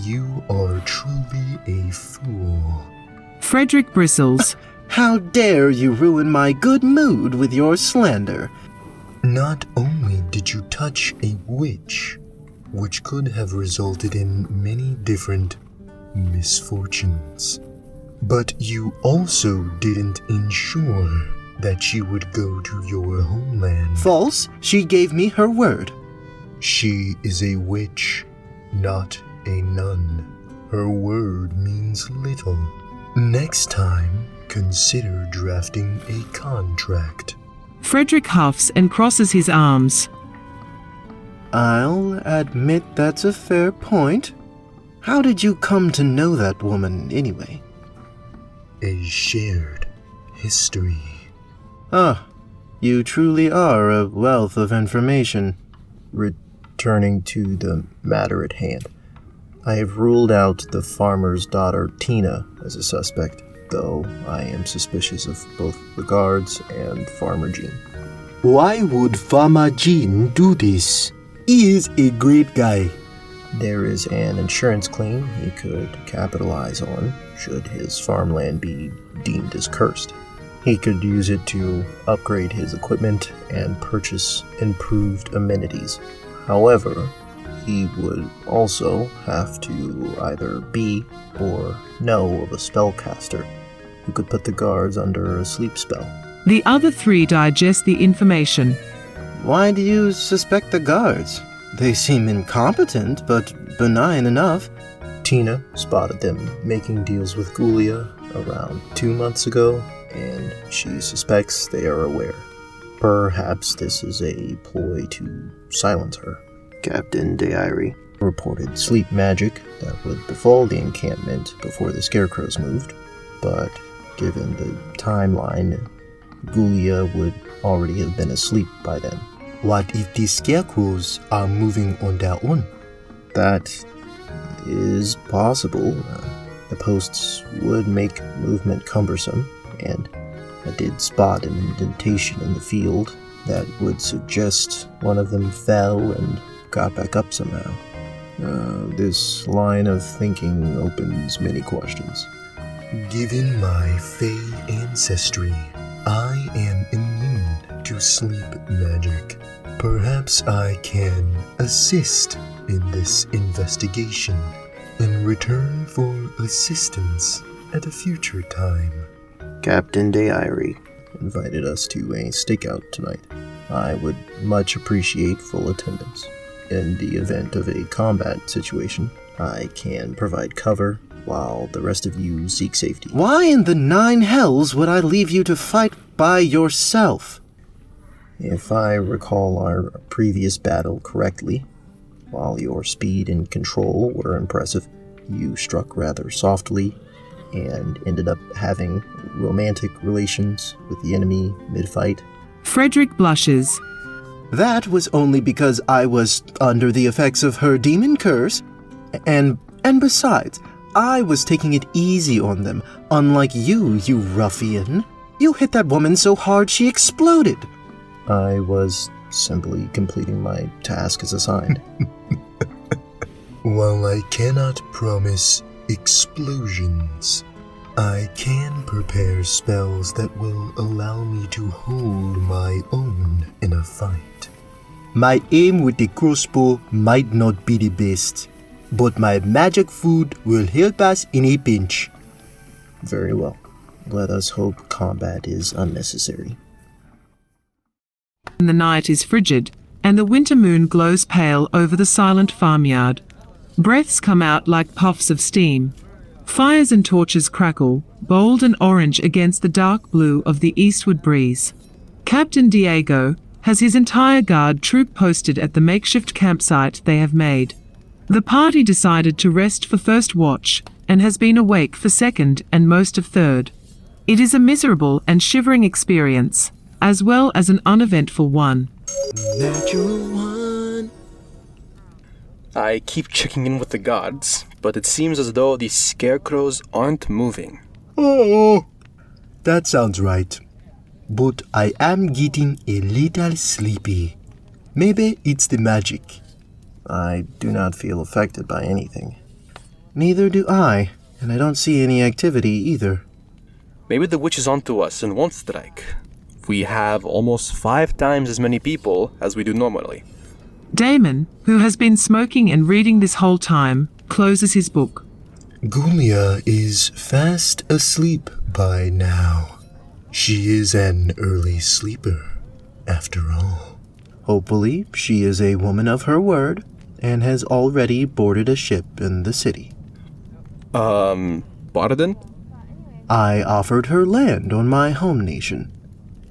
you are truly a fool. Fredrich bristles. How dare you ruin my good mood with your slander? Not only did you touch a witch, which could have resulted in many different misfortunes, but you also didn't ensure that she would go to your homeland. False. She gave me her word. She is a witch, not a nun. Her word means little. Next time, consider drafting a contract. Fredrich huffs and crosses his arms. I'll admit that's a fair point. How did you come to know that woman, anyway? A shared history. Ah, you truly are a wealth of information. Returning to the matter at hand, I have ruled out the farmer's daughter Tina as a suspect, though I am suspicious of both the guards and Farmer Jean. Why would Farmer Jean do this? He is a great guy. There is an insurance claim he could capitalize on should his farmland be deemed as cursed. He could use it to upgrade his equipment and purchase improved amenities. However, he would also have to either be or know of a spellcaster who could put the guards under a sleep spell. The other 3 digest the information. Why do you suspect the guards? They seem incompetent, but benign enough. Tina spotted them making deals with Gulia around 2 months ago, and she suspects they are aware. Perhaps this is a ploy to silence her. Captain Deiri reported sleep magic that would befall the encampment before the Scarecrows moved, but given the timeline, Gulia would already have been asleep by then. What if the Scarecrows are moving on their own? That is possible. The posts would make movement cumbersome, and I did spot an indentation in the field that would suggest one of them fell and got back up somehow. This line of thinking opens many questions. Given my Fey ancestry, I am immune to sleep magic. Perhaps I can assist in this investigation in return for assistance at a future time. Captain Deiri invited us to a stakeout tonight. I would much appreciate full attendance. In the event of a combat situation, I can provide cover while the rest of you seek safety. Why in the 9 hells would I leave you to fight by yourself? If I recall our previous battle correctly, while your speed and control were impressive, you struck rather softly and ended up having romantic relations with the enemy mid-fight. Fredrich blushes. That was only because I was under the effects of her demon curse, and besides, I was taking it easy on them, unlike you ruffian. You hit that woman so hard she exploded. I was simply completing my task as assigned. While I cannot promise explosions, I can prepare spells that will allow me to hold my own in a fight. My aim with the crossbow might not be the best, but my magic food will help us in a pinch. Very well. Let us hope combat is unnecessary. The night is frigid, and the winter moon glows pale over the silent farmyard. Breaths come out like puffs of steam. Fires and torches crackle, bold and orange against the dark blue of the eastward breeze. Captain Diego has his entire guard troop posted at the makeshift campsite they have made. The party decided to rest for first watch, and has been awake for second and most of third. It is a miserable and shivering experience, as well as an uneventful one. Natural one. I keep checking in with the guards, but it seems as though the Scarecrows aren't moving. Oh, that sounds right. But I am getting a little sleepy. Maybe it's the magic. I do not feel affected by anything. Neither do I, and I don't see any activity either. Maybe the witch is onto us and won't strike. We have almost 5 times as many people as we do normally. Damon, who has been smoking and reading this whole time, closes his book. Gulia is fast asleep by now. She is an early sleeper, after all. Hopefully, she is a woman of her word and has already boarded a ship in the city. Paladin? I offered her land on my home nation.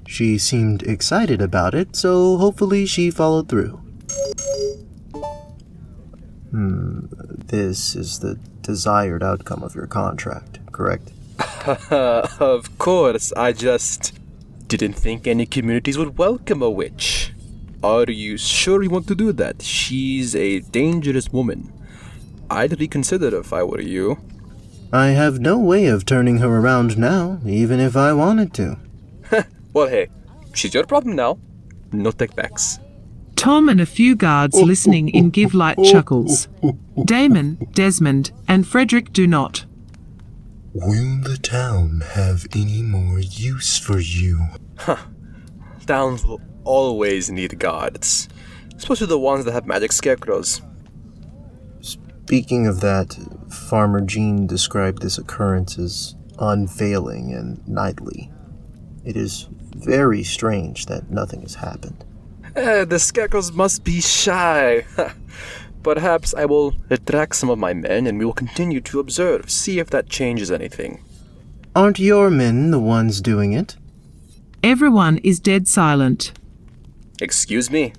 She seemed excited about it, so hopefully she followed through. This is the desired outcome of your contract, correct? Of course, I just didn't think any communities would welcome a witch. Are you sure you want to do that? She's a dangerous woman. I'd reconsider if I were you. I have no way of turning her around now, even if I wanted to. Well, hey, she's your problem now. No takebacks. Tom and a few guards listening in give light chuckles. Damon, Desmond, and Fredrich do not. Will the town have any more use for you? Towns will always need guards, especially the ones that have magic scarecrows. Speaking of that, Farmer Jean described this occurrence as unveiling and nightly. It is very strange that nothing has happened. The scarecrows must be shy. Perhaps I will attract some of my men and we will continue to observe, see if that changes anything. Aren't your men the ones doing it? Everyone is dead silent. Excuse me?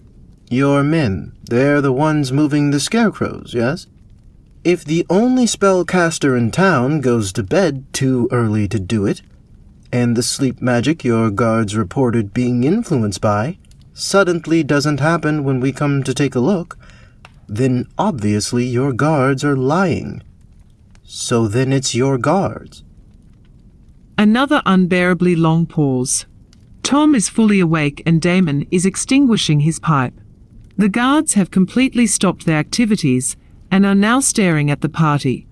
Your men, they're the ones moving the scarecrows, yes? If the only spellcaster in town goes to bed too early to do it, and the sleep magic your guards reported being influenced by suddenly doesn't happen when we come to take a look, then obviously your guards are lying. So then it's your guards. Another unbearably long pause. Tom is fully awake and Damon is extinguishing his pipe. The guards have completely stopped their activities and are now staring at the party.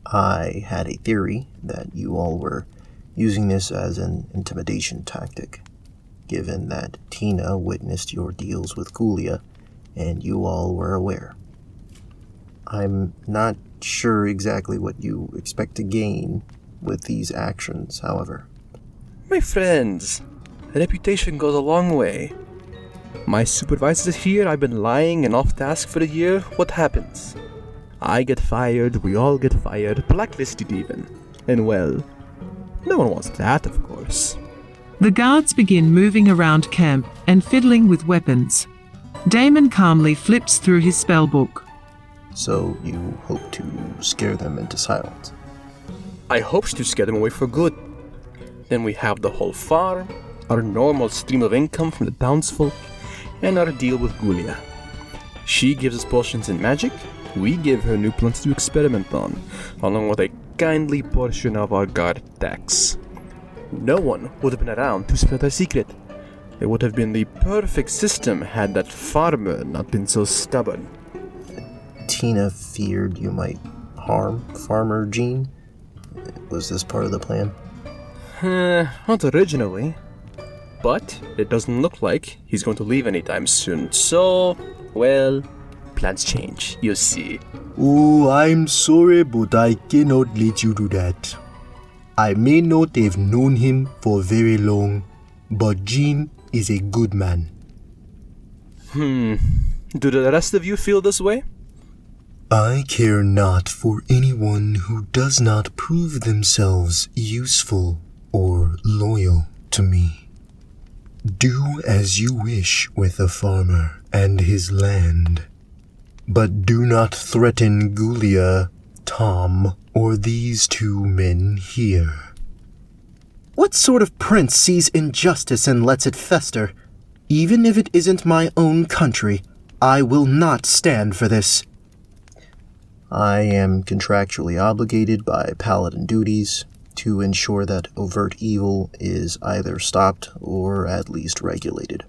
I had a theory that you all were using this as an intimidation tactic, given that Tina witnessed your deals with Gulia and you all were aware. I'm not sure exactly what you expect to gain with these actions, however. My friends, reputation goes a long way. My supervisors here, I've been lying and off task for a year. What happens? I get fired, we all get fired, blacklisted even. And well, no one wants that, of course. The guards begin moving around camp and fiddling with weapons. Damon calmly flips through his spellbook. So you hope to scare them into silence? I hope to scare them away for good. Then we have the whole farm, our normal stream of income from the townsfolk, and our deal with Gulia. She gives us potions and magic, we give her new plants to experiment on, along with a kindly portion of our guard tax. No one would have been around to spread our secret. It would have been the perfect system had that farmer not been so stubborn. Tina feared you might harm Farmer Jean? Was this part of the plan? Not originally. But it doesn't look like he's going to leave anytime soon, so, well, plans change, you see. Oh, I'm sorry, but I cannot let you do that. I may not have known him for very long, but Jean is a good man. Do the rest of you feel this way? I care not for anyone who does not prove themselves useful or loyal to me. Do as you wish with the farmer and his land, but do not threaten Gulia, Tom, or these two men here. What sort of prince sees injustice and lets it fester? Even if it isn't my own country, I will not stand for this. I am contractually obligated by paladin duties to ensure that overt evil is either stopped or at least regulated.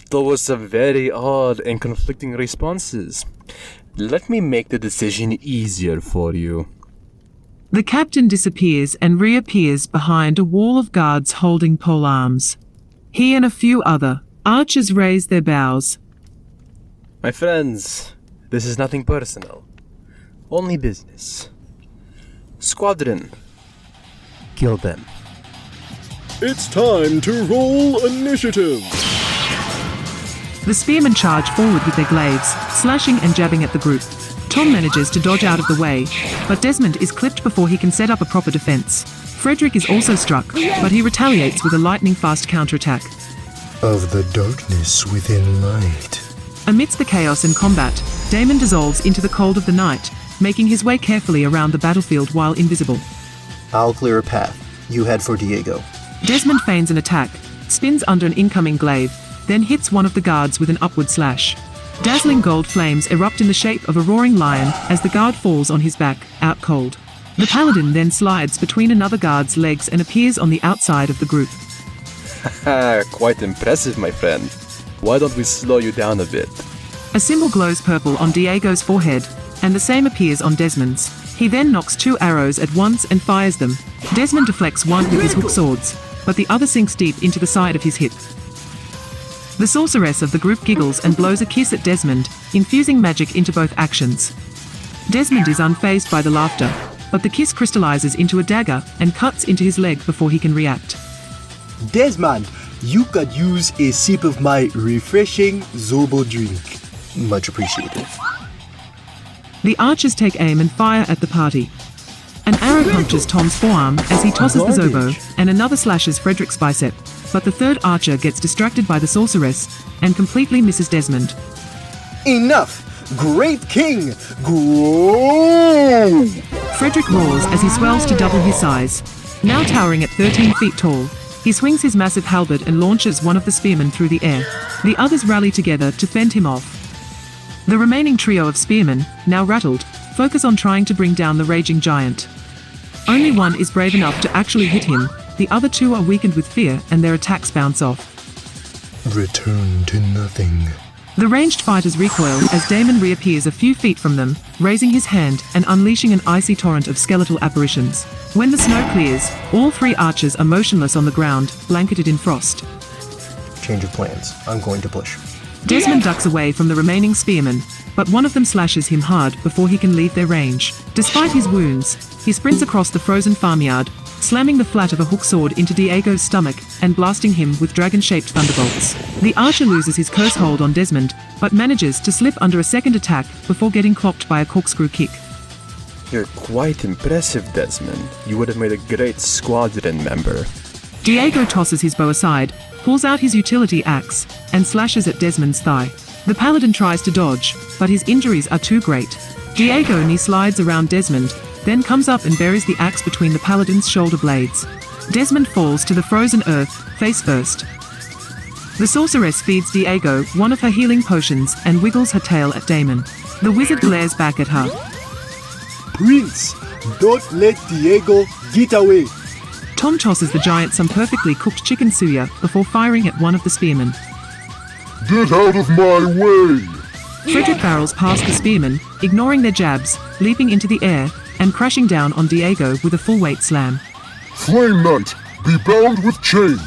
Those are very odd and conflicting responses. Let me make the decision easier for you. The captain disappears and reappears behind a wall of guards holding polearms. He and a few other archers raise their bows. My friends, this is nothing personal. Only business. Squadron. Kill them. It's time to roll initiative. The spearmen charge forward with their glaives, slashing and jabbing at the group. Tom manages to dodge out of the way, but Desmond is clipped before he can set up a proper defense. Fredrich is also struck, but he retaliates with a lightning-fast counterattack. Of the darkness within light. Amidst the chaos and combat, Damon dissolves into the cold of the night, making his way carefully around the battlefield while invisible. I'll clear a path. You head for Diego. Desmond feigns an attack, spins under an incoming glaive, then hits one of the guards with an upward slash. Dazzling gold flames erupt in the shape of a roaring lion as the guard falls on his back, out cold. The paladin then slides between another guard's legs and appears on the outside of the group. Quite impressive, my friend. Why don't we slow you down a bit? A symbol glows purple on Diego's forehead, and the same appears on Desmond's. He then knocks 2 arrows at once and fires them. Desmond deflects one with his hook swords, but the other sinks deep into the side of his hip. The sorceress of the group giggles and blows a kiss at Desmond, infusing magic into both actions. Desmond is unfazed by the laughter, but the kiss crystallizes into a dagger and cuts into his leg before he can react. Desmond, you could use a sip of my refreshing Zobo drink. Much appreciated. The archers take aim and fire at the party. An arrow punctures Tom's forearm as he tosses the Zobo, and another slashes Fredrich's bicep, but the third archer gets distracted by the sorceress and completely misses Desmond. Enough! Great king! Grow! Fredrich roars as he swells to double his size. Now towering at 13 feet tall, he swings his massive halberd and launches one of the spearmen through the air. The others rally together to fend him off. The remaining trio of spearmen, now rattled, focus on trying to bring down the raging giant. Only one is brave enough to actually hit him. The other 2 are weakened with fear and their attacks bounce off. Return to nothing. The ranged fighters recoil as Damon reappears a few feet from them, raising his hand and unleashing an icy torrent of skeletal apparitions. When the snow clears, all 3 archers are motionless on the ground, blanketed in frost. Change of plans. I'm going to push. Desmond ducks away from the remaining spearmen, but one of them slashes him hard before he can leave their range. Despite his wounds, he sprints across the frozen farmyard, slamming the flat of a hook sword into Diego's stomach and blasting him with dragon-shaped thunderbolts. The archer loses his curse hold on Desmond, but manages to slip under a second attack before getting clocked by a corkscrew kick. You're quite impressive, Desmond. You would have made a great squadron member. Diego tosses his bow aside, pulls out his utility axe, and slashes at Desmond's thigh. The paladin tries to dodge, but his injuries are too great. Diego knee slides around Desmond, then comes up and buries the axe between the paladin's shoulder blades. Desmond falls to the frozen earth, face first. The sorceress feeds Diego one of her healing potions and wiggles her tail at Damon. The wizard glares back at her. Prince, don't let Diego get away. Tom tosses the giant some perfectly cooked chicken suya before firing at one of the spearmen. Get out of my way! Fredrich barrels past the spearmen, ignoring their jabs, leaping into the air, and crashing down on Diego with a full-weight slam. Flame Knight, be bound with chain.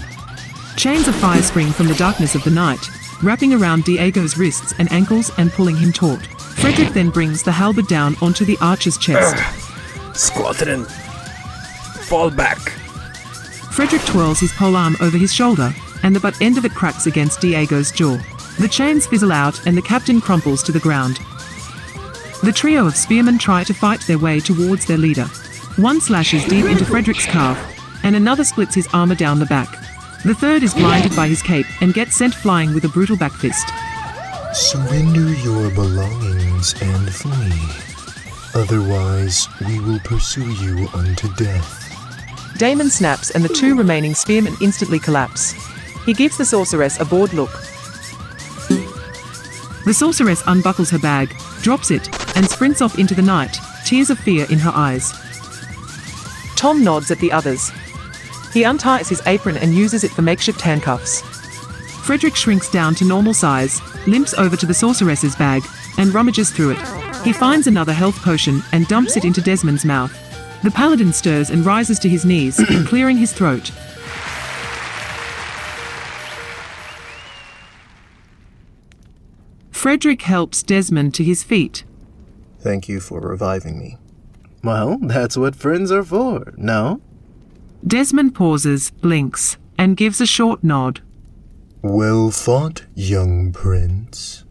Chains of fire spring from the darkness of the night, wrapping around Diego's wrists and ankles and pulling him taut. Fredrich then brings the halberd down onto the archer's chest. Squadron, fall back. Fredrich twirls his polearm over his shoulder, and the butt end of it cracks against Diego's jaw. The chains fizzle out and the captain crumples to the ground. The trio of spearmen try to fight their way towards their leader. One slashes deep into Fredrich's calf, and another splits his armor down the back. The third is blinded by his cape and gets sent flying with a brutal back fist. Surrender your belongings and flee. Otherwise, we will pursue you unto death. Damon snaps and the two remaining spearmen instantly collapse. He gives the sorceress a bored look. The sorceress unbuckles her bag, drops it, and sprints off into the night, tears of fear in her eyes. Tom nods at the others. He unties his apron and uses it for makeshift handcuffs. Fredrich shrinks down to normal size, limps over to the sorceress's bag, and rummages through it. He finds another health potion and dumps it into Desmond's mouth. The paladin stirs and rises to his knees, clearing his throat. Fredrich helps Desmond to his feet. Thank you for reviving me. Well, that's what friends are for, no? Desmond pauses, blinks, and gives a short nod. Well fought, young prince.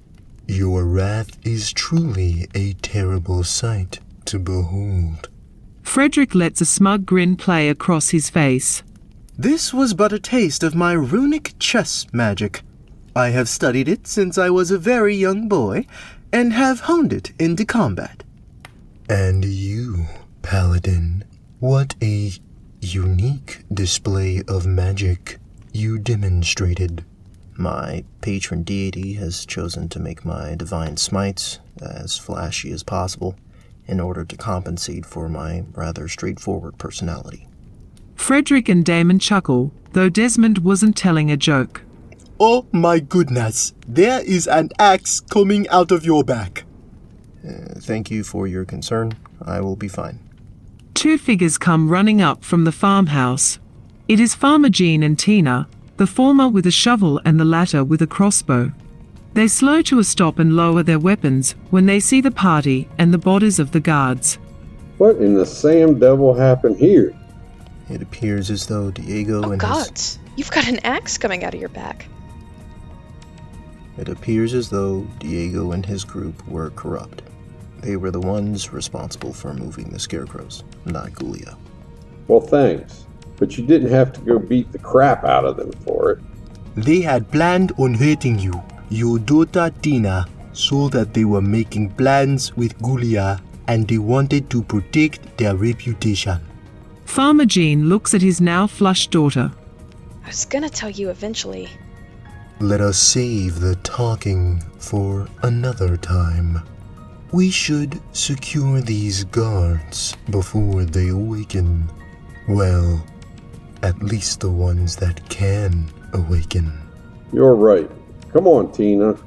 Your wrath is truly a terrible sight to behold. Fredrich lets a smug grin play across his face. This was but a taste of my runic chess magic. I have studied it since I was a very young boy, and have honed it into combat. And you, paladin, what a unique display of magic you demonstrated. My patron deity has chosen to make my divine smites as flashy as possible in order to compensate for my rather straightforward personality. Fredrich and Damon chuckle, though Desmond wasn't telling a joke. Oh my goodness, there is an axe coming out of your back. Thank you for your concern. I will be fine. Two figures come running up from the farmhouse. It is Farmer Jean and Tina, the former with a shovel and the latter with a crossbow. They slow to a stop and lower their weapons when they see the party and the bodies of the guards. What in the Sam Devil happened here? It appears as though Diego and gods, you've got an axe coming out of your back. It appears as though Diego and his group were corrupt. They were the ones responsible for moving the Scarecrows, not Gulia. Well, thanks. But you didn't have to go beat the crap out of them for it. They had planned on hurting you, your daughter Tina, so that they were making plans with Gulia and they wanted to protect their reputation. Farmer Jean looks at his now flushed daughter. I was gonna tell you eventually. Let us save the talking for another time. We should secure these guards before they awaken. Well, at least the ones that can awaken. You're right. Come on, Tina.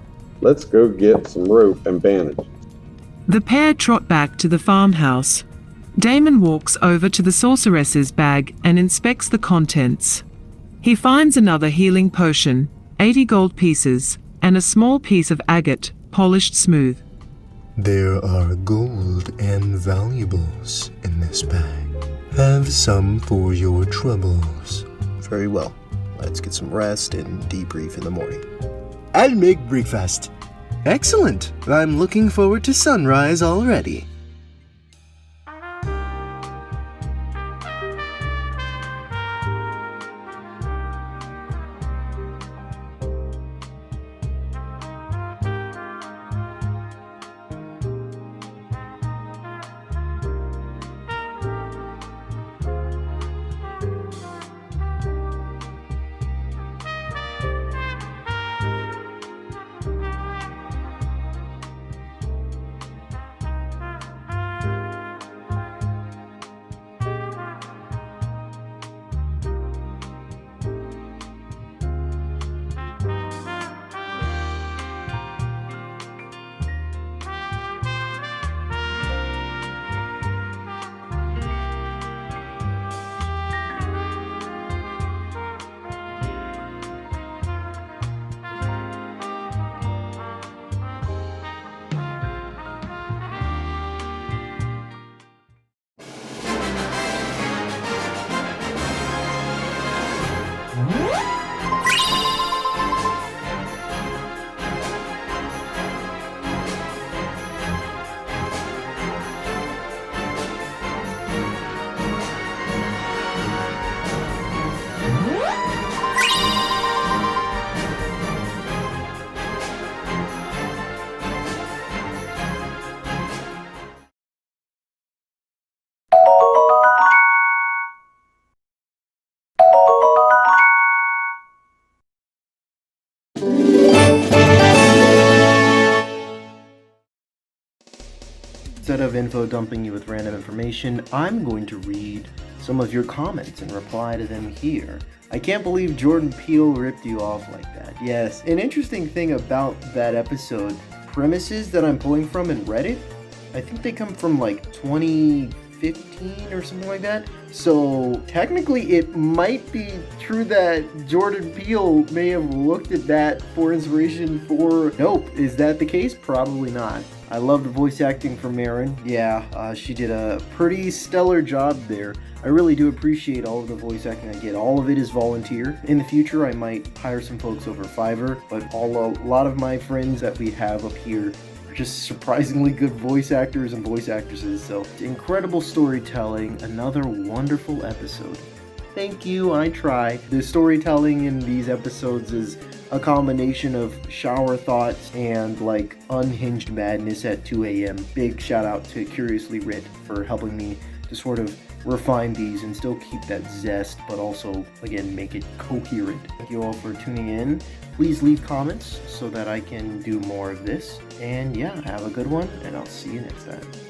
Let's go get some rope and bandages. The pair trot back to the farmhouse. Damon walks over to the sorceress's bag and inspects the contents. He finds another healing potion, 80 gold pieces, and a small piece of agate, polished smooth. There are gold and valuables in this bag. Have some for your troubles. Very well. Let's get some rest and debrief in the morning. I'll make breakfast. Excellent. I'm looking forward to sunrise already. instead of info dumping you with random information, I'm going to read some of your comments and reply to them here. I can't believe Jordan Peele ripped you off like that. Yes, an interesting thing about that episode, premises that I'm pulling from in Reddit, I think they come from like 2015 or something like that. So technically it might be true that Jordan Peele may have looked at that for inspiration for Nope. Is that the case? Probably not. I love the voice acting from Marin. Yeah, she did a pretty stellar job there. I really do appreciate all of the voice acting I get. All of it is volunteer. In the future, I might hire some folks over Fiverr, but a lot of my friends that we have up here are just surprisingly good voice actors and voice actresses. So, incredible storytelling. Another wonderful episode. Thank you, I try. The storytelling in these episodes is a combination of shower thoughts and like unhinged madness at 2 a.m. Big shout out to Curiously Writ for helping me to sort of refine these and still keep that zest, but also, again, make it coherent. Thank you all for tuning in. Please leave comments so that I can do more of this. And yeah, have a good one, and I'll see you next time.